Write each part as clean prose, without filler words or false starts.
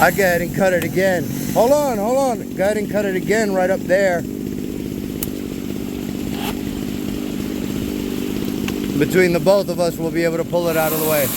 I'd go ahead and cut it again. Hold on. Go ahead and cut it again right up there. Between the both of us, we'll be able to pull it out of the way.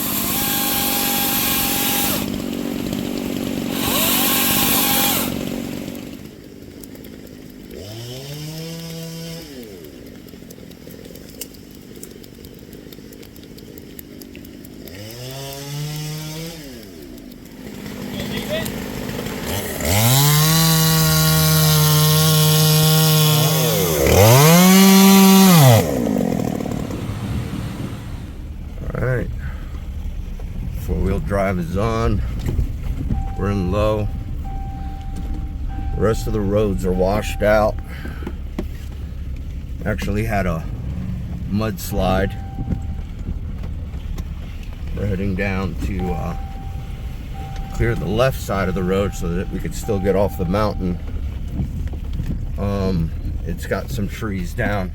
Alright, four-wheel drive is on. We're in low. The rest of the roads are washed out. Actually had a mudslide. We're heading down to clear the left side of the road so that we could still get off the mountain. It's got some trees down,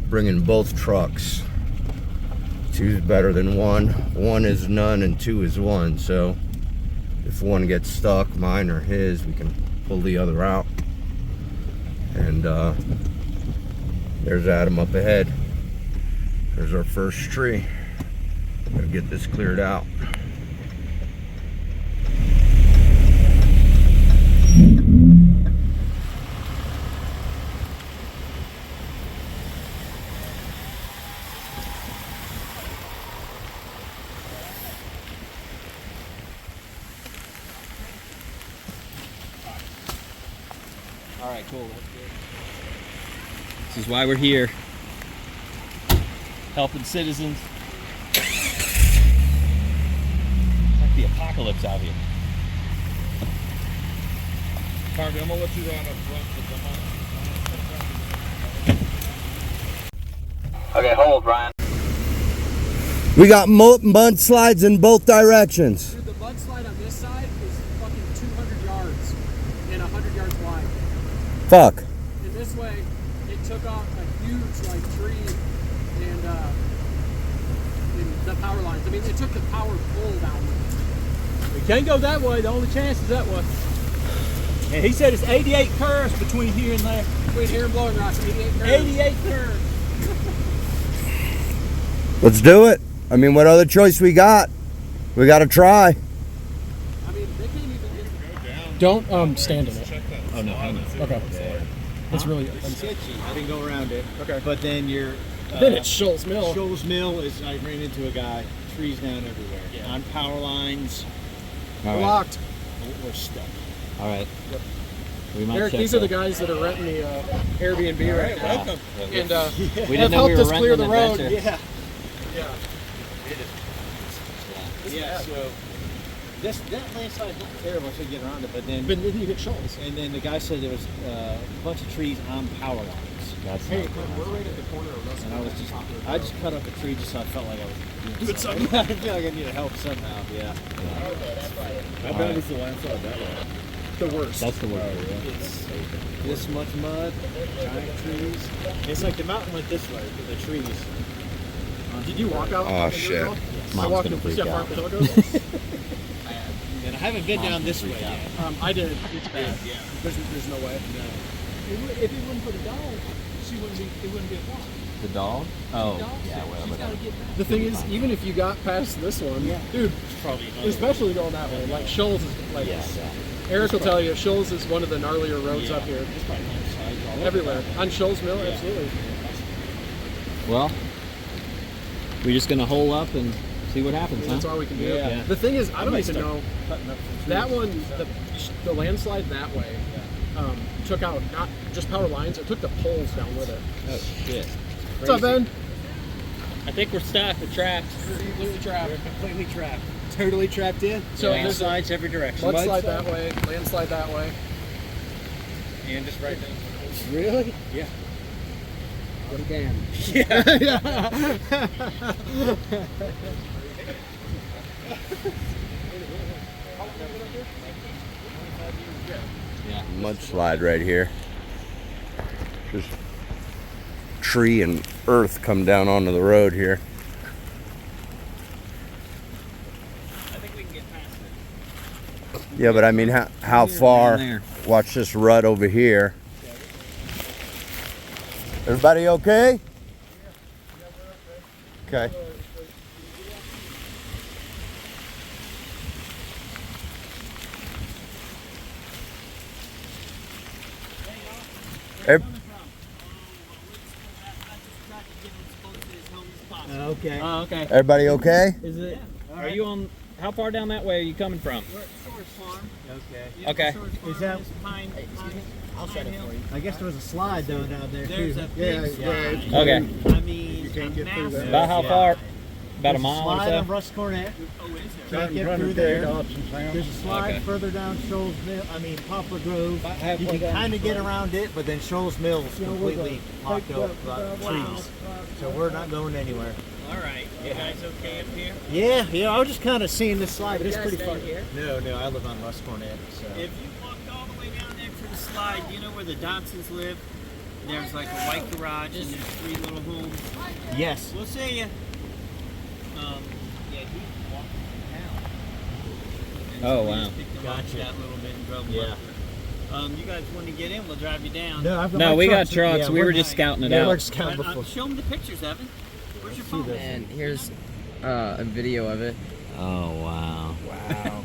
bringing both trucks. Two's better than one. One is none and two is one. So if one gets stuck, mine or his, we can pull the other out. And there's Adam up ahead. There's our first tree. Gotta get this cleared out. All right, cool. That's good. This is why we're here. Helping citizens. It's like the apocalypse out here. Harvey, I'm gonna let you run up front. Okay, hold, Brian. We got mudslides in both directions. Dude, the mudslide on this side is fucking 200 yards and 100 yards wide. Fuck. And this way, it took off a huge tree and the power lines. I mean, it took the power pole down. We can't go that way. The only chance is that way. And he said it's 88 curves between here and there. Between here and Blowing Rock, 88 curves. 88 curves. Let's do it. I mean, what other choice we got? We got to try. I mean, they can't even get... Don't stand in it. Oh, no. Okay. It's really sketchy. I didn't go around it. Okay. But then you're... then it's Shoals Mill. Shoals Mill is, I ran into a guy, trees down everywhere. Yeah. On power lines. We're locked. We're stuck. All right. Yep. We might Eric, check these are the guys that are renting the Airbnb right now. Welcome. And we have didn't know we helped were us clear renting the an road. adventure. Yeah. Yeah, so that landslide is not terrible until you get around it, but then But then you get Shoals. and then the guy said there was a bunch of trees on power lines. That's Hey, not good. we're right at the corner of Russell. And I just cut up a tree just so I felt like I was doing something. I feel like I needed help somehow, yeah. How bad was the landslide that way? The worst. That's the word. It's this much mud, giant trees. It's like the mountain went this way, but the trees. Did you walk out? Oh, shit. I Mom's walked gonna in. freak See how far out. up the hill goes? And I haven't been down this way freak yet. I did. It's bad. Yeah. There's no way. No. If it wasn't for the dog, it wouldn't be a walk. The dog? Oh, Dog, yeah, she's whatever. gotta get back. The thing is, even if you got past this one, dude, Probably another especially going that way, like Shoals is like, Yeah. Eric will tell you, Shoals is one of the gnarlier roads up here. There's probably landslides all over. Everywhere. On Shoals Mill, absolutely. Well, we're just gonna hole up and see what happens, That's huh? all we can do. Yeah. The thing is, I don't might even start know. cutting up some trees. That one, the landslide that way, took out not just power lines, it took the poles down with it. Oh shit. What's up, Ben? I think we're stuck. We're trapped. Completely trapped. We're completely trapped. totally trapped in. So Yeah. there's a Slides every direction. mudslide that way, landslide that way. And just right down. Really? Yeah. What a dam. Yeah. Mudslide right here. Just tree and earth come down onto the road here. I think we can get past it. Yeah, but I mean, how far? there. Watch this rut over here. Everybody okay? Okay. Ev- Okay. Oh, okay. Everybody okay? Is it? Are you on? How far down that way are you coming from? Okay. Okay. Is that? I'll set it for you. I guess there was a slide though down there There's too. a big slide. Okay. I mean, you can't get through that. About how far? About a There's mile slide or on so? Russ Cornet. Oh, is Can't Right in get front through of there. Dade Dobson Sound. There's a slide Okay. further down Shoals Mill. I mean Poplar Grove. halfway You can down kind the of get around it, but then Shoals Mill is completely locked up by trees. So we're not going anywhere. All right. You guys okay up here? Yeah. I was just kind of seeing this slide, but it's pretty fun. Here? No, I live on Russ Cornet. So. If you walked all the way down there to the slide, you know where the Dodsons live? There's like a white garage and there's 3 little homes. Yes. We'll see ya. Yeah, he walked down. And Oh, we wow. just picked him up Gotcha. that little bit and drove him Yeah. up. You guys want to get in? We'll drive you down. No, I've got No, my we got trucks. trucks. Yeah, We were we're just scouting it Yeah, we're out. just counting before. Show them the pictures, Evan. Where's your phone? And here's a video of it. Oh wow. Wow.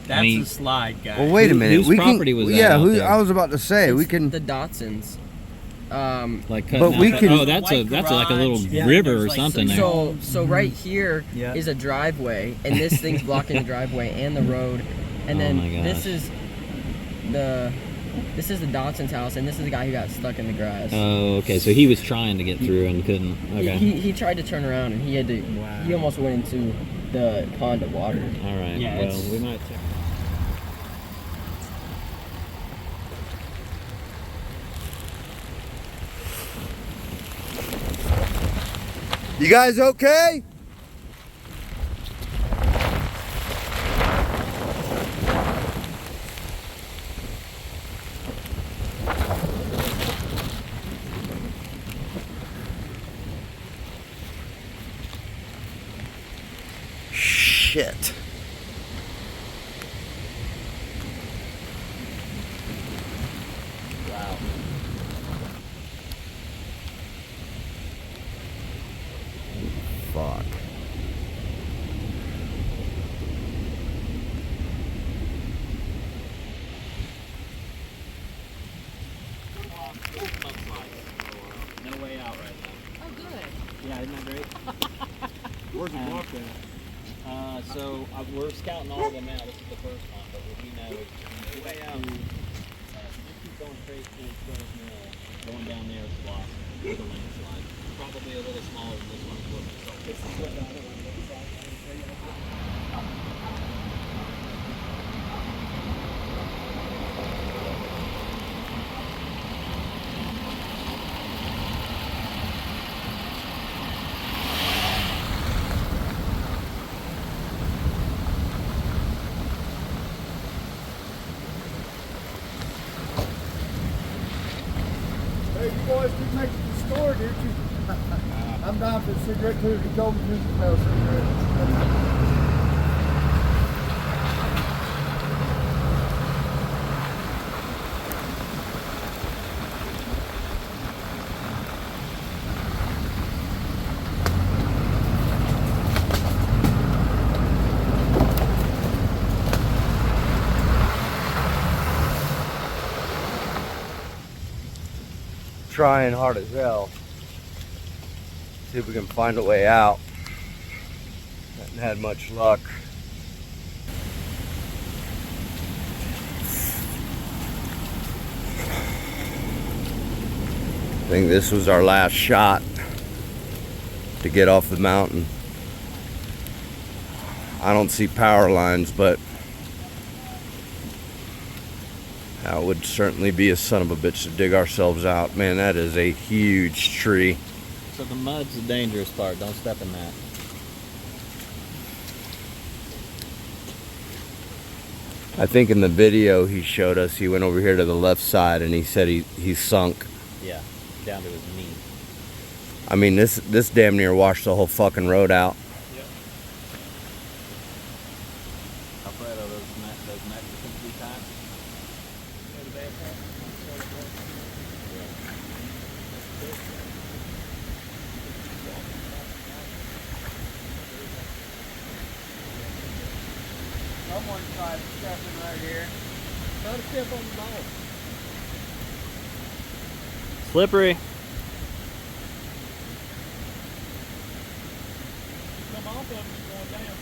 That's mean- a slide, guys. Well, wait a minute. Whose we property can. was that Yeah, out who? there? I was about to say we It's can. the Dotsons. Like cutting But we out can- Oh, that's like a little Yeah, river or there's like something there. So right here Yeah. is a driveway, and this thing's blocking the driveway and the road. And Oh then my gosh. this is the Dotson's house, and this is the guy who got stuck in the grass. Oh, okay. So he was trying to get through and couldn't. Okay. He tried to turn around, and he had to. Wow. He almost went into the pond of water. All right. Yeah, well, it's- we might. You guys okay? Shit. Fuck. No way out right now. Oh, good. Yeah, isn't that great? Where's the walk at? So we're scouting all of them out. This is the first one, but what we know is the way out. Just keep going straight towards Rose Mill. Going down there is blocked with a landslide. Probably a little smaller than this one. This is what the other one looks like. Hey, you boys didn't make it to the store, did you? I'm down for a cigarette too. He told me to smell cigarette. Trying hard as hell. See if we can find a way out. Haven't had much luck. I think this was our last shot to get off the mountain. I don't see power lines, but that would certainly be a son of a bitch to dig ourselves out. Man, that is a huge tree. So the mud's the dangerous part. Don't step in that. I think in the video he showed us, he went over here to the left side and he said he sunk. Yeah, down to his knee. I mean, this damn near washed the whole fucking road out. Alfredo, those Mexicans be tight. Someone tried stepping right here. Try to step on the ball. Slippery. Come off of it, it's going down.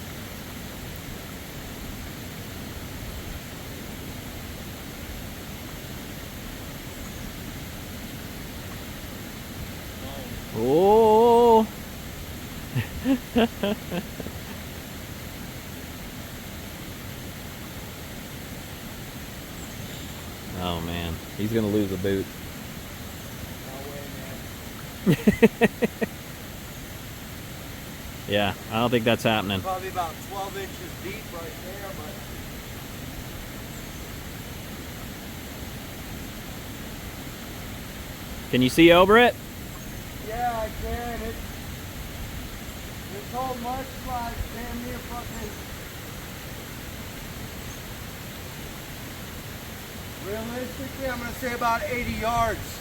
Oh. Oh man, he's gonna lose a boot. Yeah, I don't think that's happening. Probably about 12 inches deep right there, but Can you see over it? yeah, I can. This whole mudslide damn near fucking. Realistically, I'm gonna say about 80 yards.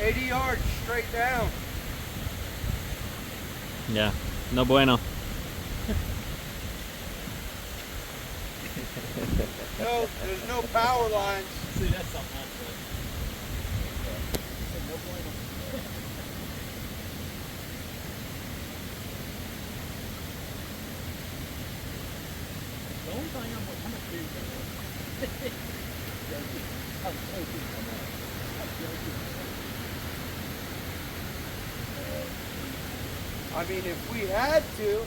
80 yards straight down. Yeah, no bueno. No, there's no power lines. See, that's something else. The only thing I'm how much do you think? I mean, if we had to.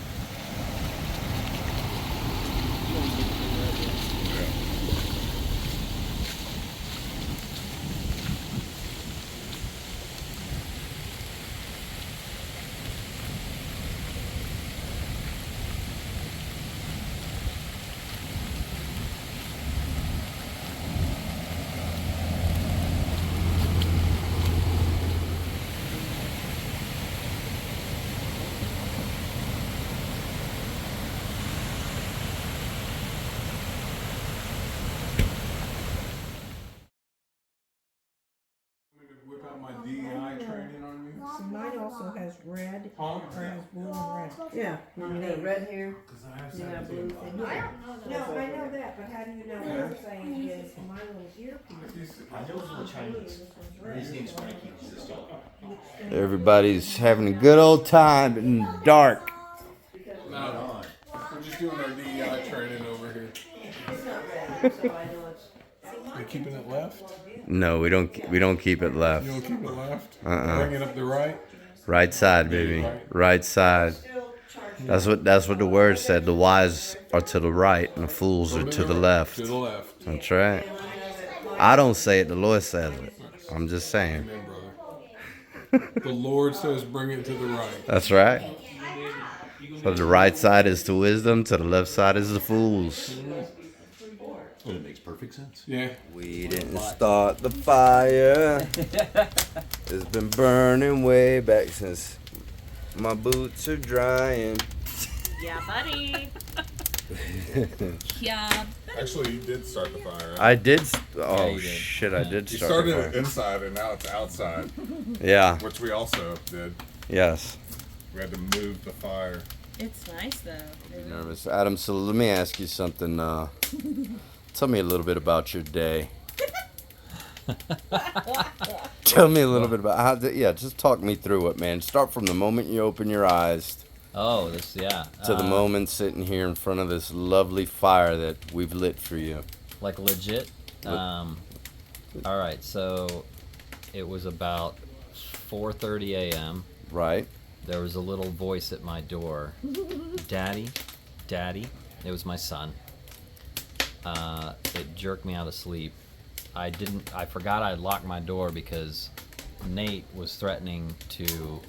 Whip out my DEI training on me. See, mine also has red, Huh? or has blue and red. Yeah, you got red here. Because I have You got blue thing. No, I know that, but how do you know what I'm saying is my little earpiece. I know it's all Chinese. These name's Frankie. Everybody's having a good old time in the dark. No, we're just doing our DEI training over here. It's not red, so I know it's. You keeping it left? No, we don't keep it left. You don't keep it left? Uh-uh. Bring it up the right? Right side, baby. Right side. That's what the word said. The wise are to the right and the fools are to the left. To the left. That's right. I don't say it, the Lord says it. I'm just saying. Amen, brother. The Lord says bring it to the right. That's right. So the right side is to wisdom, to the left side is the fools. Well, it makes perfect sense. Yeah. We didn't start the fire. It's been burning way back since my boots are drying. Yeah, buddy. Yeah. Actually, you did start the fire. Right? I did. Oh you did. shit! I did You start. started the it fire. inside and now it's outside, Yeah. which we also did. Yes. We had to move the fire. It's nice though. I'm nervous, Adam. So let me ask you something. Tell me a little bit about your day. Tell me a little bit about how. Yeah, just talk me through it, man. Start from the moment you open your eyes Oh, this, yeah. to the moment sitting here in front of this lovely fire that we've lit for you. Like legit. All right, so it was about 4:30 a.m. Right. there was a little voice at my door. Daddy, Daddy. It was my son. It jerked me out of sleep. I forgot I had locked my door because Nate was threatening to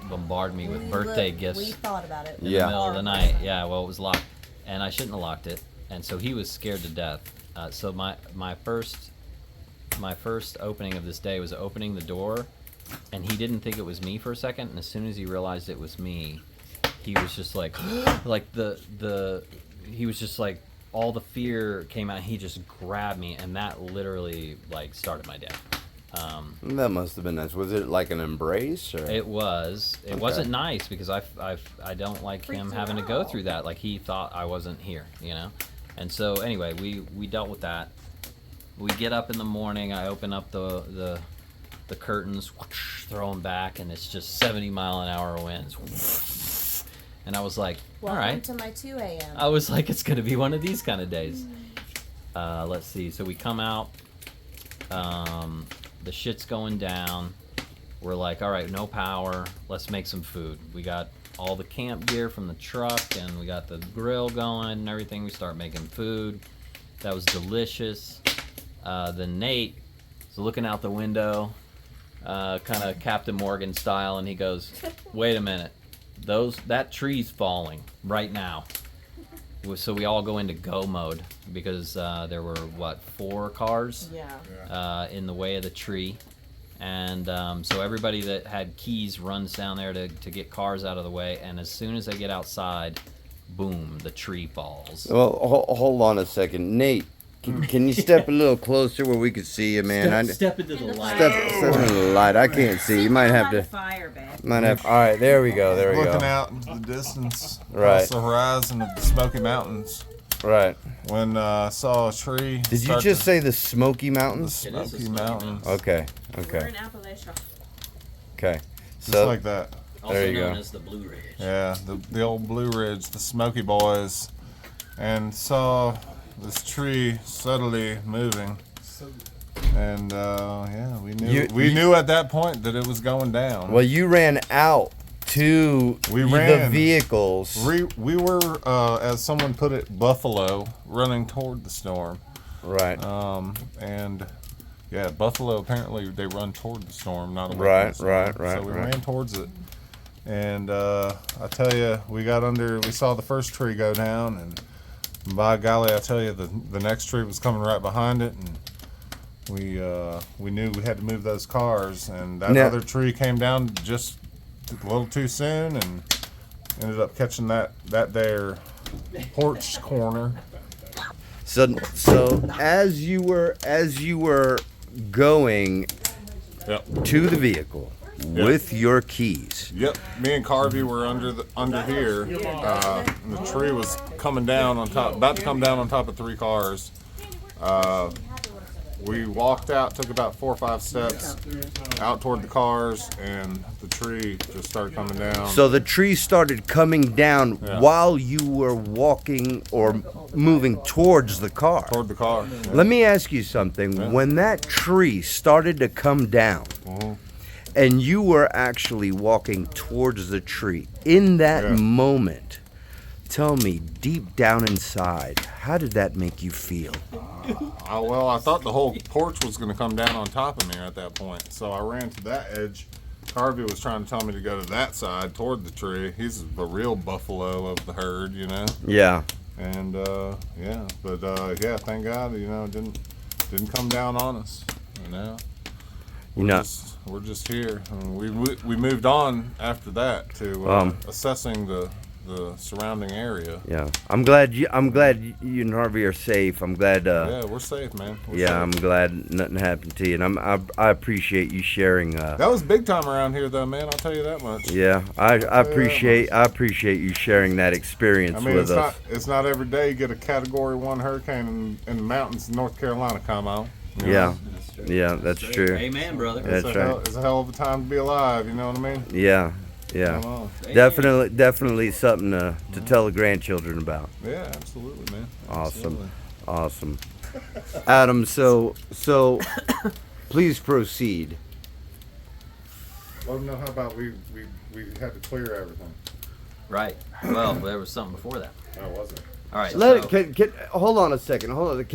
bombard me with birthday gifts. We thought about it. In the middle of the night. Yeah, well, it was locked, and I shouldn't have locked it, and so he was scared to death. So my first opening of this day was opening the door, and he didn't think it was me for a second, and as soon as he realized it was me, he was just like, like he was just like, all the fear came out. He just grabbed me, and that literally like started my day. That must have been nice. Was it like an embrace? Or? It was. It wasn't nice because I don't like him having to go through that. Like he thought I wasn't here, you know. And so anyway, we dealt with that. We get up in the morning. I open up the curtains, whoosh, throw them back, and it's just 70-mile-an-hour winds. And I was like, all right. Welcome to my 2 a.m. I was like, it's gonna be one of these kind of days. Let's see. So we come out. The shit's going down. We're like, all right, no power. Let's make some food. We got all the camp gear from the truck, and we got the grill going and everything. We start making food. That was delicious. Then Nate is looking out the window, kind of Captain Morgan style, and he goes, wait a minute. That tree's falling right now. So we all go into go mode because there were 4 cars in the way of the tree, and so everybody that had keys runs down there to get cars out of the way, and as soon as they get outside, boom, the tree falls. Well, hold on a second, Nate. Can you step a little closer where we can see you, man? Step into the light. Step into the light. I can't see. You might have to. All right, there we go. There we go. Looking out into the distance, right, across the horizon of the Smoky Mountains. Right. When I saw a tree. Did you just say the Smoky Mountains? The Smoky Mountains. Okay. We're in Appalachia. Okay. Just like that. There you go. Also known as the Blue Ridge. Yeah, the old Blue Ridge, the Smoky Boys, and saw this tree subtly moving, and we knew at that point that it was going down. Well, you ran out to the vehicles. We were, as someone put it, buffalo running toward the storm. Right. And yeah, buffalo apparently they run toward the storm, not away from the storm. Right. So we ran towards it, and I tell you, we saw the first tree go down, and by golly, I tell you, the next tree was coming right behind it, and we knew we had to move those cars, and that other tree came down just a little too soon, and ended up catching that there porch corner. So as you were going to the vehicle with your keys. Yep, me and Carvey were under here. And the tree was coming down on top, about to come down on top of 3 cars. We walked out, took about 4 or 5 steps out toward the cars, and the tree just started coming down. So the tree started coming down while you were walking or moving towards the car. Toward the car. Yeah. Let me ask you something. Yeah. When that tree started to come down, and you were actually walking towards the tree, in that moment, tell me, deep down inside, how did that make you feel? Well, I thought the whole porch was going to come down on top of me at that point. So I ran to that edge. Harvey was trying to tell me to go to that side toward the tree. He's the real buffalo of the herd, you know? Yeah. And, thank God, it didn't come down on us, you know? We're just here. And we moved on after that to assessing the surrounding area. Yeah, I'm glad you and Harvey are safe. I'm glad. We're safe, man. We're safe. I'm glad nothing happened to you, and I appreciate you sharing. That was big time around here, though, man. I'll tell you that much. Yeah, I appreciate you sharing that experience with us. It's not every day you get a Category 1 hurricane in the mountains in North Carolina come on. Yeah. Yeah, that's true. Amen, brother. That's right. It's a hell of a time to be alive. You know what I mean? Yeah. Definitely something to tell the grandchildren about. Yeah, absolutely, man. Awesome. Adam, so please proceed. Let them know how about we had to clear everything. Right. Well, there was something before that. Oh, was it? All right. Let so, it. Hold on a second. Hold on.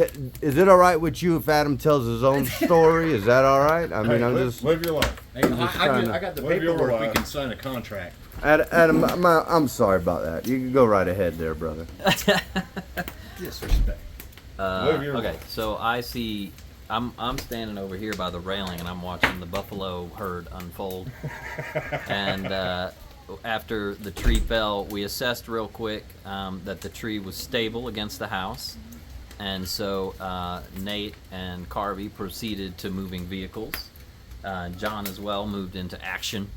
Is it all right with you if Adam tells his own story? Is that all right? I mean, Hey, I'm live, just. live your life. Hey, just trying to- I got the Live your paperwork. We life. can sign a contract. Adam, I'm sorry about that. You can go right ahead there, brother. Disrespect. Live your okay, life. so I see. I'm standing over here by the railing and I'm watching the buffalo herd unfold. And after the tree fell, we assessed real quick that the tree was stable against the house. And so Nate and Carvey proceeded to moving vehicles. John as well moved into action.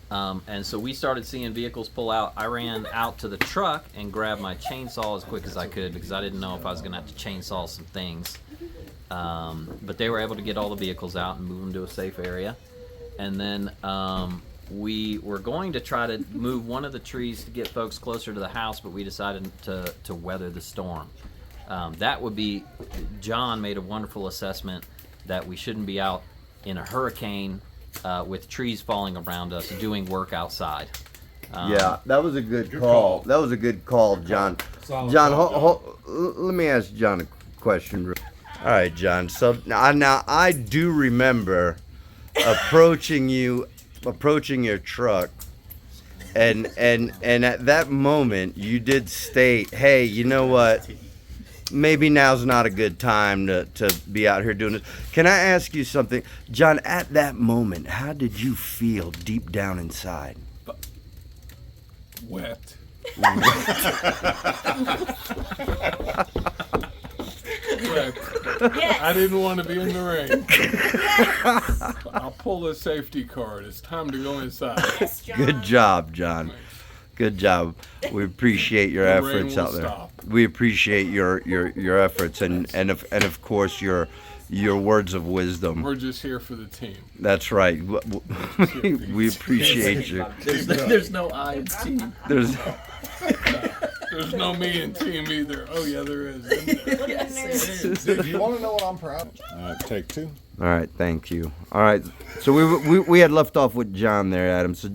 And so we started seeing vehicles pull out. I ran out to the truck and grabbed my chainsaw as quick as I could because I didn't know if I was going to have to chainsaw some things. But they were able to get all the vehicles out and move them to a safe area. And then we were going to try to move one of the trees to get folks closer to the house, but we decided to weather the storm. That would be, John made a wonderful assessment that we shouldn't be out in a hurricane with trees falling around us doing work outside. Yeah, that was a good call. That was a good call, John. Solid John, call, let me ask John a question. All right, John. So now I do remember approaching your truck, and at that moment you did state, "Hey, you know what? Maybe now's not a good time to be out here doing this." Can I ask you something, John? At that moment, how did you feel deep down inside? Wet. Yes. I didn't want to be in the rain. I'll pull the safety card. It's time to go inside. Yes, John. Good job, John. Good job. We appreciate your The rain efforts will out there. stop. We appreciate your efforts and of course your words of wisdom. We're just here for the team. That's right. We appreciate you. There's no I in team. There's no me in team either. Oh yeah, there is. Isn't there? Do you want to know what I'm proud of? All right, take two. All right, thank you. All right, so we had left off with John there, Adam. So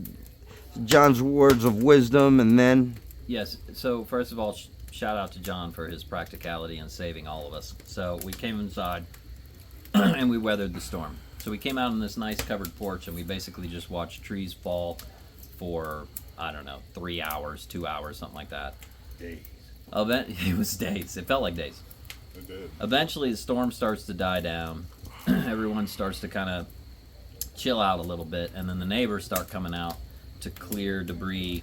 John's words of wisdom, and then Yes, so first of all, shout out to John for his practicality in saving all of us. So we came inside and we weathered the storm. So we came out on this nice covered porch and we basically just watched trees fall for, I don't know, 3 hours, 2 hours, something like that. Days. It was days. It felt like days. It did. Eventually the storm starts to die down. Everyone starts to kind of chill out a little bit, and then the neighbors start coming out to clear debris.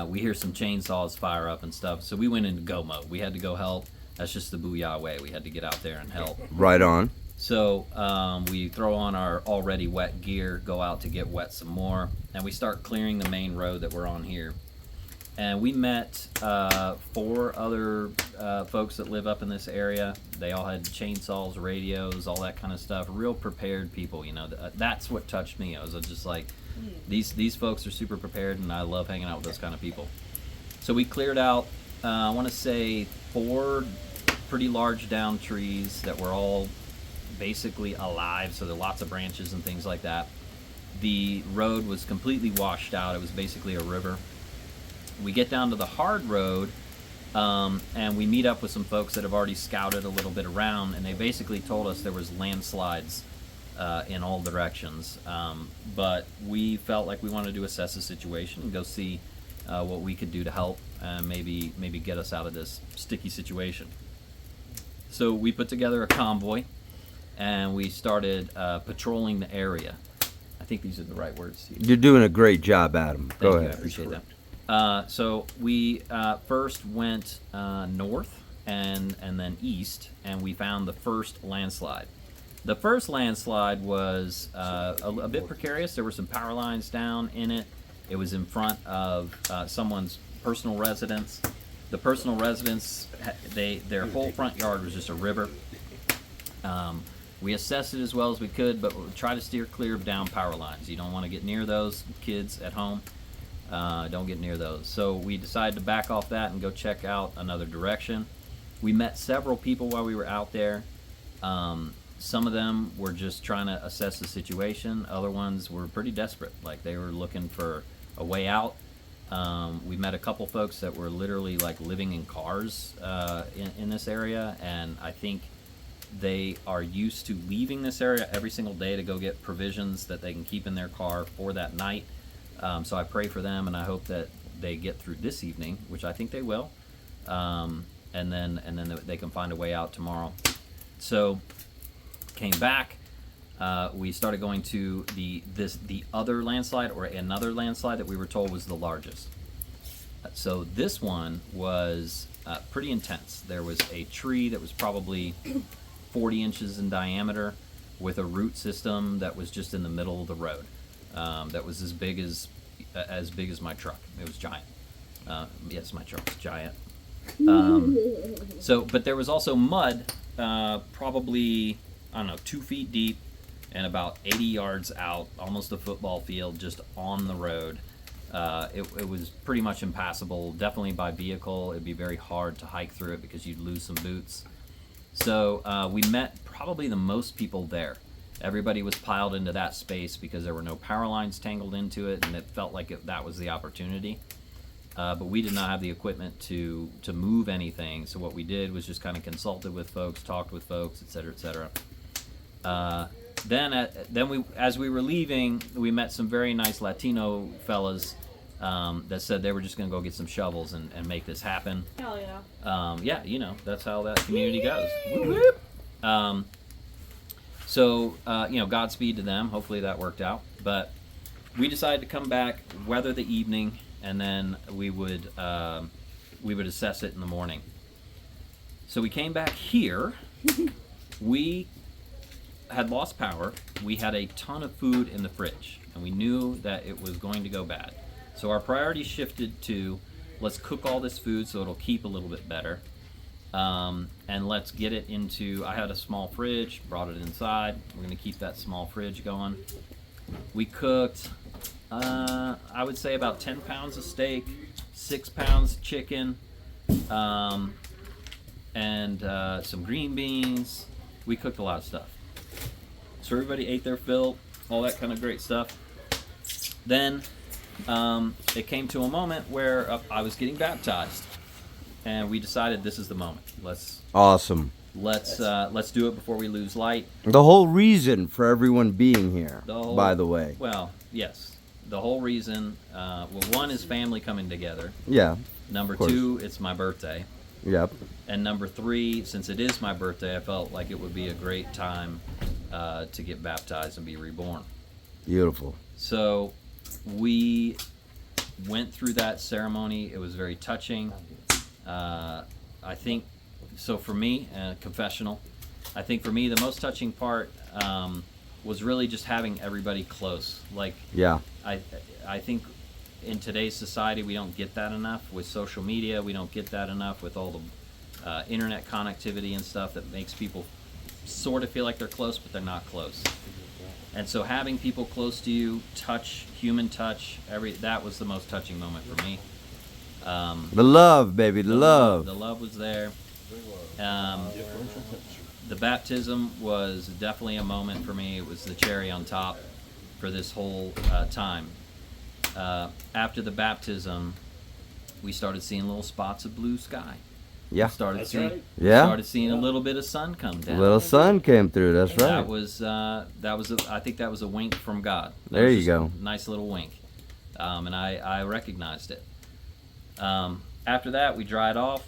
We hear some chainsaws fire up and stuff, so we went into go mode. We had to go help. That's just the Booyah way. We had to get out there and help. right on. So we throw on our already wet gear, go out to get wet some more, and we start clearing the main road that we're on here. And we met 4 other folks that live up in this area. They all had chainsaws, radios, all that kind of stuff. Real prepared people, you know. That's what touched me. I was just like, these folks are super prepared, and I love hanging out with those kind of people. So we cleared out, I want to say, 4 pretty large down trees that were all basically alive. So there are lots of branches and things like that. The road was completely washed out. It was basically a river. We get down to the hard road, and we meet up with some folks that have already scouted a little bit around, and they basically told us there was landslides in all directions. But we felt like we wanted to assess the situation and go see what we could do to help and maybe get us out of this sticky situation. So we put together a convoy, and we started patrolling the area. I think these are the right words. You're doing a great job, Adam. Go Thank you, I ahead. appreciate that. So we first went north and then east, and we found the first landslide. The first landslide was a bit precarious. There were some power lines down in it. It was in front of someone's personal residence. The personal residence, their whole front yard was just a river. We assessed it as well as we could, but we'll try to steer clear of down power lines. You don't want to get near those, kids at home. Don't get near those. So we decided to back off that and go check out another direction. We met several people while we were out there. Some of them were just trying to assess the situation. Other ones were pretty desperate, like they were looking for a way out. We met a couple folks that were literally like living in cars in this area, and I think they are used to leaving this area every single day to go get provisions that they can keep in their car for that night. So I pray for them, and I hope that they get through this evening, which I think they will, and then they can find a way out tomorrow. So came back. We started going to the other landslide, or another landslide that we were told was the largest. So this one was pretty intense. There was a tree that was probably 40 inches in diameter with a root system that was just in the middle of the road. That was as big as my truck. It was giant. Yes, my truck was giant. But there was also mud, probably, I don't know, 2 feet deep and about 80 yards out, almost a football field, just on the road. It was pretty much impassable, definitely by vehicle. It'd be very hard to hike through it because you'd lose some boots. So we met probably the most people there. Everybody was piled into that space because there were no power lines tangled into it, and it felt like that was the opportunity. But we did not have the equipment to move anything, so what we did was just kind of consulted with folks, talked with folks, et cetera, et cetera. As we were leaving, we met some very nice Latino fellas that said they were just going to go get some shovels and make this happen. Hell yeah. Yeah, you know, that's how that community goes. Whoop, whoop. Godspeed to them. Hopefully that worked out. But we decided to come back, weather the evening, and then we would assess it in the morning. So we came back here. We had lost power. We had a ton of food in the fridge, and we knew that it was going to go bad. So our priority shifted to, let's cook all this food so it'll keep a little bit better. And let's get it into, I had a small fridge, brought it inside. We're going to keep that small fridge going. We cooked, I would say about 10 pounds of steak, 6 pounds of chicken, and some green beans. We cooked a lot of stuff. So everybody ate their fill, all that kind of great stuff. Then it came to a moment where I was getting baptized, and we decided this is the moment. Let's do it before we lose light. The whole reason for everyone being here, by the way. Well, yes, the whole reason. One is family coming together. Yeah. Number two, it's my birthday. Yep. And number three, since it is my birthday, I felt like it would be a great time to get baptized and be reborn. Beautiful. So we went through that ceremony. It was very touching. I think, so for me, confessional, I think for me the most touching part was really just having everybody close. Like, yeah, I think in today's society we don't get that enough with social media. We don't get that enough with all the internet connectivity and stuff that makes people sort of feel like they're close, but they're not close. And so having people close to you, touch, human touch, that was the most touching moment for me. The love, baby, the love. The love was there. The baptism was definitely a moment for me. It was the cherry on top for this whole time. After the baptism, we started seeing little spots of blue sky. Yeah. Started seeing a little bit of sun come down. A little sun came through. That's right. I think that was a wink from God. There you go. Nice little wink, and I recognized it. After that, we dried off.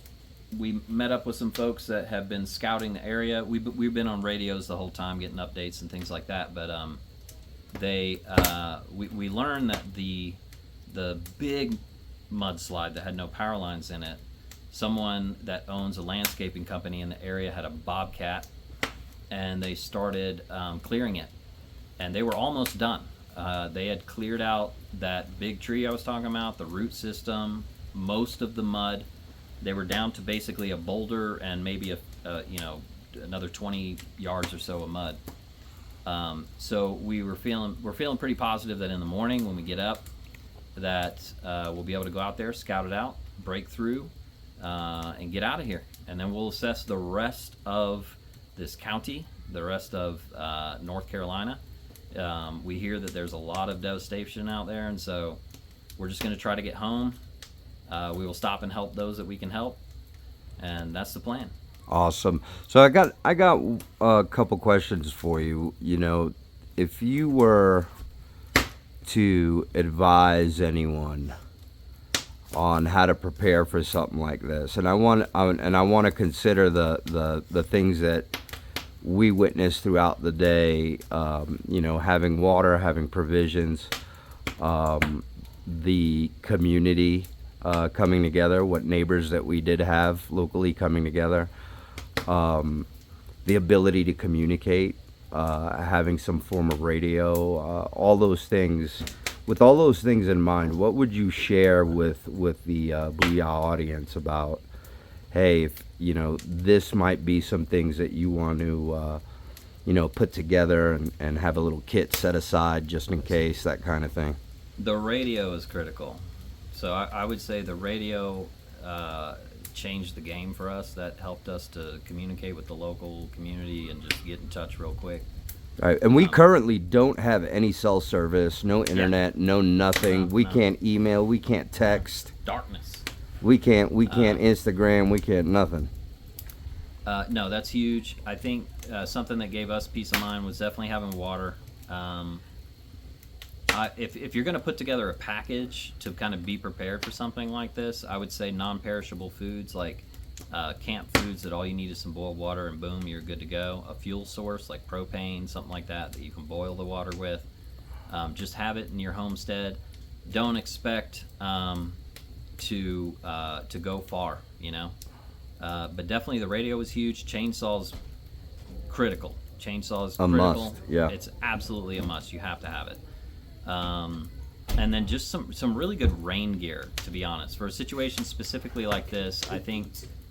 We met up with some folks that have been scouting the area. We've been on radios the whole time, getting updates and things like that. But we learned that the big mudslide that had no power lines in it, someone that owns a landscaping company in the area had a bobcat, and they started clearing it, and they were almost done. They had cleared out that big tree I was talking about, the root system, most of the mud. They were down to basically a boulder and maybe another 20 yards or so of mud. So we're feeling pretty positive that in the morning when we get up, that we'll be able to go out there, scout it out, break through, and get out of here. And then we'll assess the rest of this county the rest of North Carolina. We hear that there's a lot of devastation out there, and so we're just going to try to get home. We will stop and help those that we can help, and that's the plan. Awesome. So I got a couple questions for you. You know, if you were to advise anyone on how to prepare for something like this, and I want to consider the things that we witnessed throughout the day. You know, having water, having provisions, the community coming together, what neighbors that we did have locally coming together, the ability to communicate, having some form of radio, all those things. With all those things in mind, what would you share with the Booyah audience about, hey, if, you know, this might be some things that you want to, you know, put together and have a little kit set aside just in case, that kind of thing? The radio is critical. So I would say the radio changed the game for us. That helped us to communicate with the local community and just get in touch real quick. Right, and we currently don't have any cell service, no internet, no nothing. We can't email, we can't text. Darkness. We can't Instagram, we can't nothing. No, that's huge. I think something that gave us peace of mind was definitely having water. If you're going to put together a package to kind of be prepared for something like this, I would say non-perishable foods like camp foods that all you need is some boiled water and boom, you're good to go. A fuel source like propane, something like that you can boil the water with. Just have it in your homestead. Don't expect to go far, you know. But definitely the radio was huge. Chainsaws critical. Chainsaws a critical. Must, yeah. It's absolutely a must. You have to have it. And then just some really good rain gear, to be honest. For a situation specifically like this, I think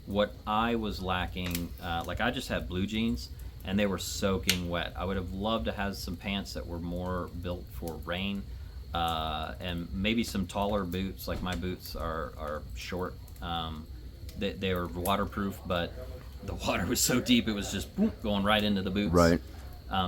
what I was lacking, like I just had blue jeans and they were soaking wet. I would have loved to have some pants that were more built for rain, and maybe some taller boots. Like my boots are short. They were waterproof, but the water was so deep it was just going right into the boots. Right.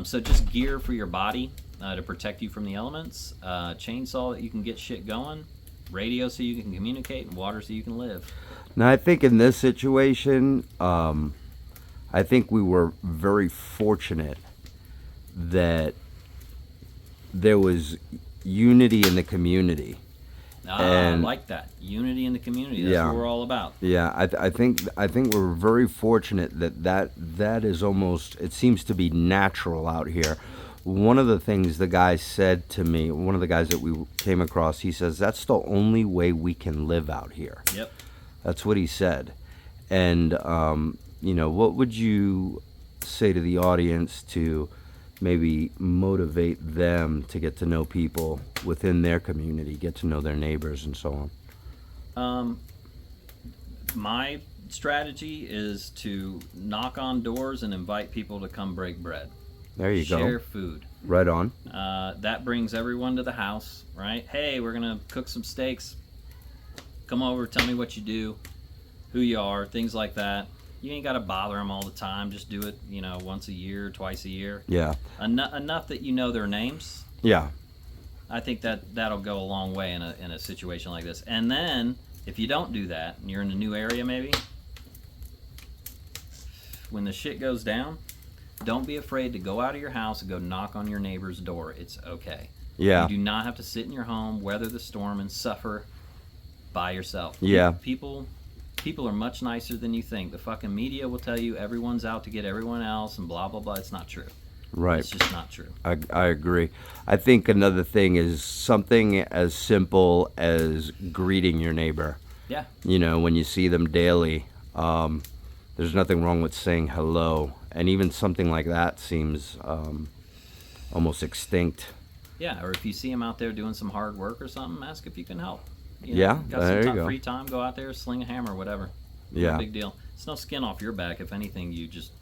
So just gear for your body to protect you from the elements. Chainsaw that you can get shit going. Radio so you can communicate, and water so you can live. Now, I think in this situation, I think we were very fortunate that there was unity in the community. I like that. Unity in the community. That's what we're all about. Yeah, I think we're very fortunate that is almost, it seems to be natural out here. One of the things the guy said to me, one of the guys that we came across, he says, that's the only way we can live out here. Yep. That's what he said. And, you know, what would you say to the audience to maybe motivate them to get to know people within their community, get to know their neighbors and so on? My strategy is to knock on doors and invite people to come break bread. There you go. Share food. Right on. That brings everyone to the house, right? Hey, we're going to cook some steaks. Come over, tell me what you do, who you are, things like that. You ain't got to bother them all the time. Just do it, you know, once a year, twice a year. Yeah. Enough that you know their names. Yeah. I think that'll go a long way in a situation like this. And then, if you don't do that, and you're in a new area maybe, when the shit goes down, don't be afraid to go out of your house and go knock on your neighbor's door. It's okay. Yeah. You do not have to sit in your home, weather the storm, and suffer by yourself. Yeah. People are much nicer than you think. The fucking media will tell you everyone's out to get everyone else and blah, blah, blah. It's not true. Right. It's just not true. I agree. I think another thing is something as simple as greeting your neighbor. Yeah. You know, when you see them daily, there's nothing wrong with saying hello. And even something like that seems almost extinct. Yeah, or if you see them out there doing some hard work or something, ask if you can help. You know, Yeah, got there some you go. free time, go out there, sling a hammer, whatever. Yeah. No big deal. It's no skin off your back. If anything, you just,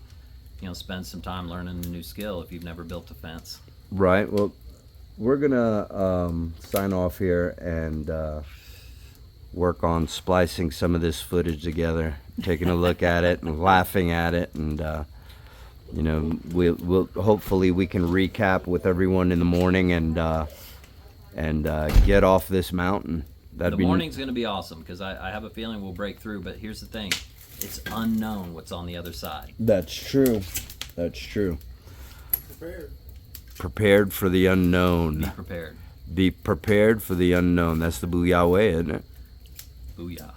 you know, spend some time learning a new skill if you've never built a fence. Right. Well, we're gonna sign off here and work on splicing some of this footage together, taking a look at it and laughing at it, and You know, we'll hopefully we can recap with everyone in the morning and get off this mountain. The morning's going to be awesome because I have a feeling we'll break through. But here's the thing: it's unknown what's on the other side. That's true. That's true. Prepared. Prepared for the unknown. Be prepared. Be prepared for the unknown. That's the Booyah way, isn't it? Booyah.